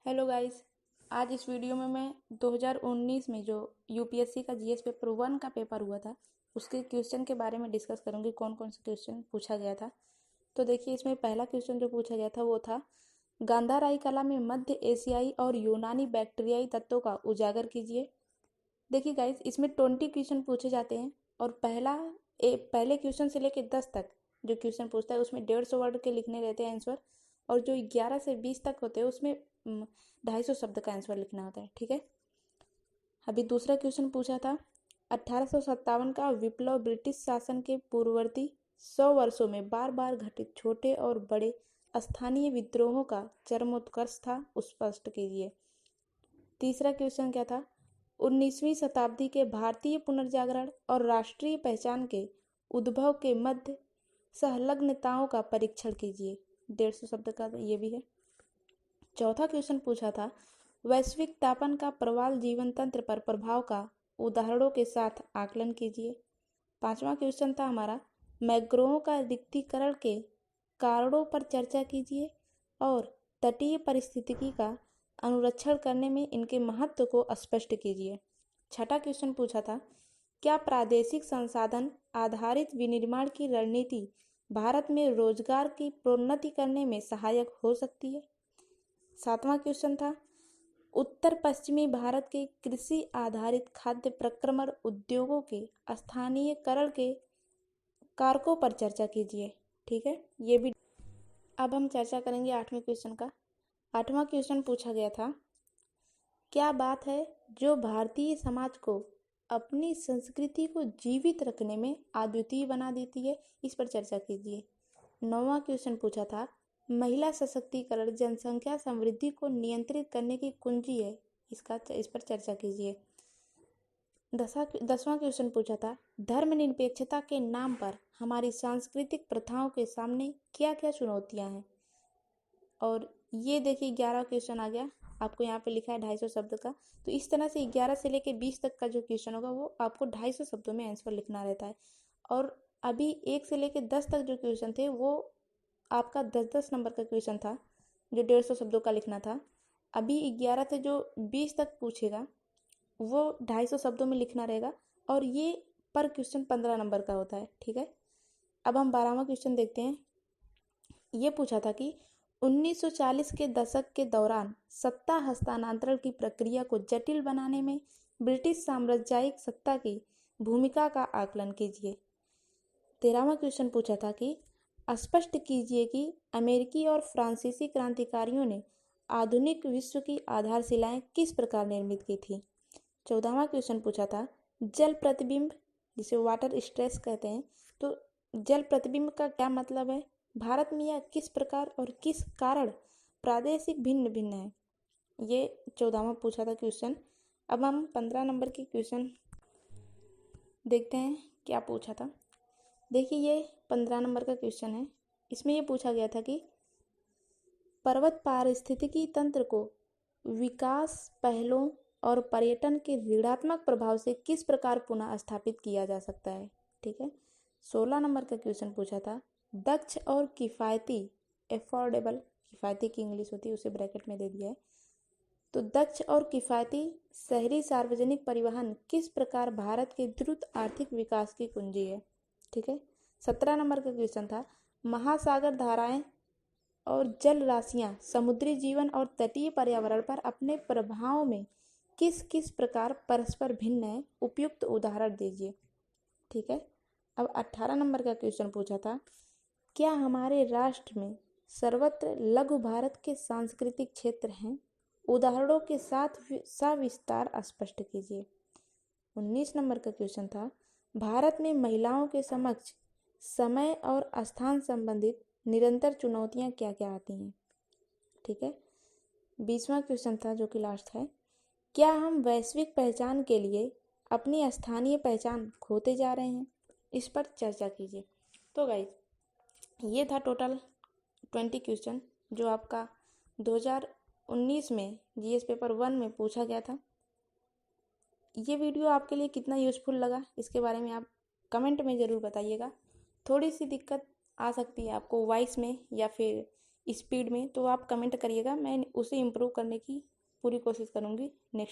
Hello guys. आज इस video में मैं 2019 में जो यूपीएससी का जीएस पेपर 1 का पेपर हुआ था उसके क्वेश्चन के बारे में डिस्कस करूंगी। कौन कौन से क्वेश्चन पूछा गया था। तो देखिए, इसमें पहला क्वेश्चन जो पूछा गया था वो था, गांधाराई कला में मध्य एशियाई और यूनानी बैक्टीरियाई तत्वों का उजागर कीजिए। देखिए गाइस, इसमें 20 क्वेश्चन पूछे जाते हैं और पहले क्वेश्चन से लेकर 10 तक जो क्वेश्चन पूछता है उसमें 150 वर्ड के लिखने रहते हैं आंसर, और जो 11 से 20 तक होते हैं उसमें 250 शब्द का आंसर लिखना होता है। ठीक है। अभी दूसरा क्वेश्चन पूछा था, 1857 का विप्लव ब्रिटिश शासन के पूर्ववर्ती 100 वर्षों में बार बार घटित छोटे और बड़े स्थानीय विद्रोहों का चरमोत्कर्ष था, स्पष्ट कीजिए। तीसरा क्वेश्चन क्या था, 19वीं शताब्दी के भारतीय पुनर्जागरण और राष्ट्रीय पहचान के उद्भव के मध्य संलग्नताओं का परीक्षण कीजिए। 150 शब्द का ये भी है। चौथा क्वेश्चन पूछा था, वैश्विक तापन का प्रवाल जीवन तंत्र पर प्रभाव का उदाहरणों के साथ आकलन कीजिए। पांचवा क्वेश्चन था हमारा, मैंग्रोव का रिक्तीकरण के कारणों पर चर्चा कीजिए और तटीय पारिस्थितिकी का अनुरक्षण करने में इनके महत्व को स्पष्ट कीजिए। छठा क्वेश्चन पूछा था, क्या प्रादेशिक संसाधन आधारित विनिर्माण की रणनीति भारत में रोजगार की प्रोन्नति करने में सहायक हो सकती है। सातवां क्वेश्चन था, उत्तर पश्चिमी भारत के कृषि आधारित खाद्य प्रक्रमण उद्योगों के स्थानीयकरण के कारकों पर चर्चा कीजिए। ठीक है, ये भी। अब हम चर्चा करेंगे 8वें क्वेश्चन का। 8वां क्वेश्चन पूछा गया था, क्या बात है जो भारतीय समाज को अपनी संस्कृति को जीवित रखने में अद्वितीय बना देती है, इस पर चर्चा कीजिए। 9वां क्वेश्चन पूछा था, महिला सशक्तिकरण जनसंख्या समृद्धि को नियंत्रित करने की कुंजी है, इस पर चर्चा कीजिए। 10वां क्वेश्चन पूछा था, धर्मनिरपेक्षता के नाम पर हमारी सांस्कृतिक प्रथाओं के सामने क्या क्या चुनौतियां हैं। और ये देखिए 11 क्वेश्चन आ गया, आपको यहाँ पे लिखा है 250 शब्द का। तो इस तरह से 11 से लेके 20 तक का जो क्वेश्चन होगा वो आपको 250 शब्दों में आंसर लिखना रहता है। और अभी 1 से लेके 10 तक जो क्वेश्चन थे वो आपका 10-10 नंबर का क्वेश्चन था जो 150 शब्दों का लिखना था। अभी 11 से जो 20 तक पूछेगा वो 250 शब्दों में लिखना रहेगा, और ये पर क्वेश्चन 15 नंबर का होता है। ठीक है। अब हम 12वां क्वेश्चन देखते हैं। ये पूछा था कि 1940 के दशक के दौरान सत्ता हस्तांतरण की प्रक्रिया को जटिल बनाने में ब्रिटिश साम्राज्यिक सत्ता की भूमिका का आकलन कीजिए। 13वां क्वेश्चन पूछा था कि स्पष्ट कीजिए कि अमेरिकी और फ्रांसीसी क्रांतिकारियों ने आधुनिक विश्व की आधारशिलाएं किस प्रकार निर्मित की थी। 14वां क्वेश्चन पूछा था, जल प्रतिबिंब जिसे वाटर स्ट्रेस कहते हैं, तो जल प्रतिबिंब का क्या मतलब है, भारत में यह किस प्रकार और किस कारण प्रादेशिक भिन्न भिन्न है। ये 14वां पूछा था क्वेश्चन। अब हम 15 नंबर के क्वेश्चन देखते हैं क्या पूछा था। देखिए, ये 15 नंबर का क्वेश्चन है। इसमें ये पूछा गया था कि पर्वत पारिस्थितिकी तंत्र को विकास पहलों और पर्यटन के ऋणात्मक प्रभाव से किस प्रकार पुनः स्थापित किया जा सकता है। ठीक है। 16 नंबर का क्वेश्चन पूछा था, दक्ष और किफ़ायती, एफोर्डेबल, किफ़ायती की इंग्लिश होती है उसे ब्रैकेट में दे दिया है, तो दक्ष और किफ़ायती शहरी सार्वजनिक परिवहन किस प्रकार भारत के द्रुत आर्थिक विकास की कुंजी है। ठीक है। 17 नंबर का क्वेश्चन था, महासागर धाराएं और जल राशियां समुद्री जीवन और तटीय पर्यावरण पर अपने प्रभाव में किस किस प्रकार परस्पर भिन्न है, उपयुक्त उदाहरण दीजिए। ठीक है। अब 18 नंबर का क्वेश्चन पूछा था, क्या हमारे राष्ट्र में सर्वत्र लघु भारत के सांस्कृतिक क्षेत्र हैं, उदाहरणों के साथ सविस्तार स्पष्ट कीजिए। 19 नंबर का क्वेश्चन था, भारत में महिलाओं के समक्ष समय और स्थान संबंधित निरंतर चुनौतियां क्या क्या आती हैं। ठीक है। 20वां क्वेश्चन था जो कि लास्ट है, क्या हम वैश्विक पहचान के लिए अपनी स्थानीय पहचान खोते जा रहे हैं, इस पर चर्चा कीजिए। तो गाइस, ये था टोटल 20 क्वेश्चन जो आपका 2019 में जीएस पेपर 1 में पूछा गया था। ये वीडियो आपके लिए कितना यूज़फुल लगा इसके बारे में आप कमेंट में ज़रूर बताइएगा। थोड़ी सी दिक्कत आ सकती है आपको वॉइस में या फिर स्पीड में, तो आप कमेंट करिएगा, मैं उसे इम्प्रूव करने की पूरी कोशिश करूँगी नेक्स्ट